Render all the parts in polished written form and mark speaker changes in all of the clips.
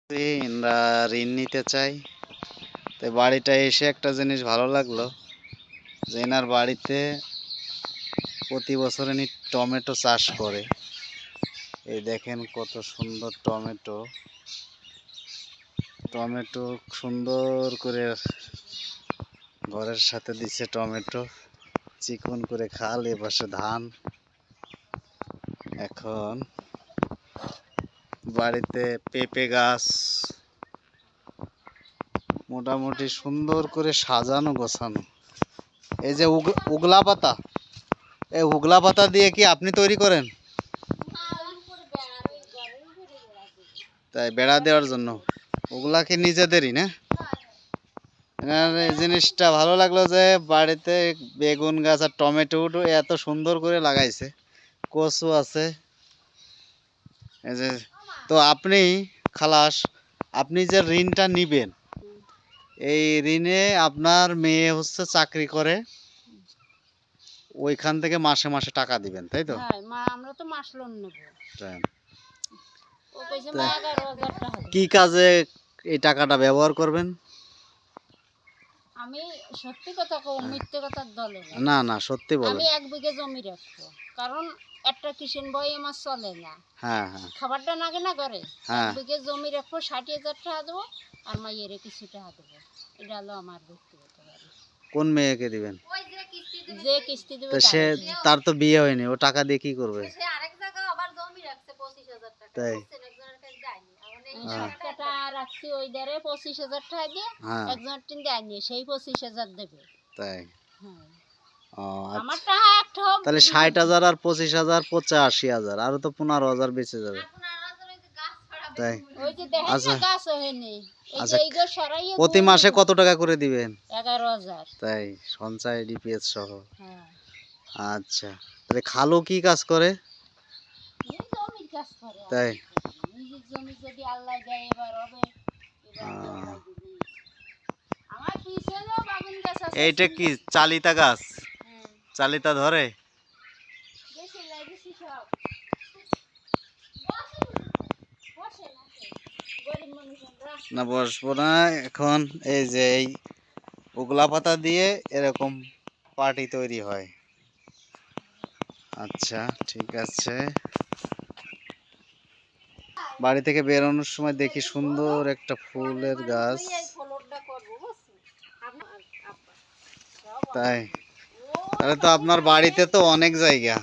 Speaker 1: আমরা ঋণ নিতে চাই। তো বাড়িটা এসে একটা জিনিস ভালো লাগলো যে এনার বাড়িতে প্রতি বছর ইনি টমেটো চাষ করে। এই দেখেন কত সুন্দর টমেটো, টমেটো সুন্দর করে ঘরের সাথে দিচ্ছে। টমেটো চিকন করে খাল, এ পাশে ধান। এখন বাড়িতে পেঁপে গাছ মোটামুটি সুন্দর করে সাজানো গোছানো। এই যে উগলা পাতা, এই উগলা পাতা দিয়ে কি আপনি তৈরি করেন? তাই বেড়া দেওয়ার জন্য ওগুলা কি নিজেদেরই না? এই জিনিসটা ভালো লাগলো যে বাড়িতে বেগুন গাছ আর টমেটো এত সুন্দর করে লাগাইছে, কচু আছে। এই যে তো আপনি খালাস, আপনি যে ঋণটা নিবেন, এই ঋণে আপনার মেয়ে হচ্ছে চাকরি করে, ওইখান থেকে মাসে মাসে টাকা দিবেন, তাই তো?
Speaker 2: আমরা তো মাস লোন নেব।
Speaker 1: কি কাজে এই টাকাটা ব্যবহার করবেন?
Speaker 2: আমি সত্যি কথা কই, মিথ্যে কথার দলে
Speaker 1: না না, সত্যি বলেন।
Speaker 2: আমি 1 বিঘে জমি রাখবো, কারণ একটা কিষেন বই আমার চলে না।
Speaker 1: হ্যাঁ হ্যাঁ,
Speaker 2: খাবারটা নাগে না করে। 1
Speaker 1: হ্যাঁ।
Speaker 2: বিঘে জমি রাখবো, 60,000 টাকা দেবো, আর মাইয়ের কিছু টাকা দেবো। এটা হলো আমার ব্যক্তিগত বাড়ি।
Speaker 1: কোন মেয়েকে দিবেন?
Speaker 2: যে কিস্তি দেবে
Speaker 1: তো সে, তার তো বিয়ে হয়নি, ও টাকা দিয়ে কি করবে?
Speaker 2: সে আরেক জায়গা আবার জমি রাখছে 25,000 টাকা।
Speaker 1: তাই
Speaker 2: টাকা রাখছি ওই দারে 25,000 টাকা দিয়ে, একজনের টিন দেয়নি, সেই 25,000 দেবে।
Speaker 1: তাই
Speaker 2: আমার টাকা একটা হোক,
Speaker 1: তাহলে 60,000 আর 25,000 85,000, আরো তো 15,000 বেঁচে যাবে। তাই
Speaker 2: ওই যে দেখেন না গাছ হয়নি, এই যে এইগো সরাইয়ে
Speaker 1: প্রতি মাসে কত টাকা করে দিবেন?
Speaker 2: 11,000।
Speaker 1: তাই সঞ্চয় ডিপিএস সহ? আচ্ছা, তাহলে খালু কি কাজ করে?
Speaker 2: জমির কাজ করে।
Speaker 1: তাই
Speaker 2: নিজের জমি যদি আল্লাহ দেয় এবার হবে। আমার পিছনেও বাগুন গাছ আছে।
Speaker 1: এইটা কি চালিতা গাছ? চালিতা ধরে?
Speaker 2: বেশি লাগেছি সব।
Speaker 1: না বসবো না এখন। এই যে এই উগলা পাতা দিয়ে এরকম পার্টি তৈরি হয়। আচ্ছা ঠিক আছে। বাড়ি থেকে বেরোনোর সময় দেখি সুন্দর একটা ফুলের গাছ। তাই তাহলে তো আপনার বাড়িতে তো অনেক জায়গা।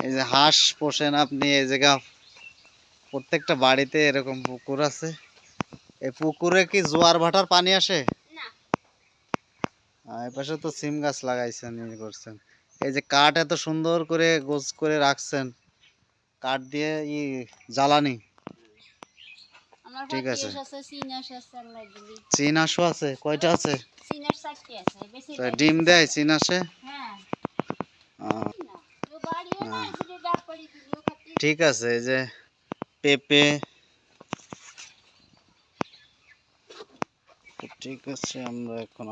Speaker 1: এই যে হাঁস পোষেন আপনি, এই জায়গা প্রত্যেকটা বাড়িতে এরকম পুকুর আছে। এই পুকুরে কি জোয়ার ভাটার পানি আসে? এই পাশে তো সিম গাছ লাগাইছেন, ই করছেন। এই যে কাঠ এত সুন্দর করে গোছ করে রাখছেন, কাঠ দিয়ে জ্বালানি। ঠিক আছে। চীন হাঁসও আছে? কয়টা আছে? ডিম দেয় চীন হাঁসে? ঠিক আছে। এই যে পেঁপে, ঠিক আছে, আমরা এখন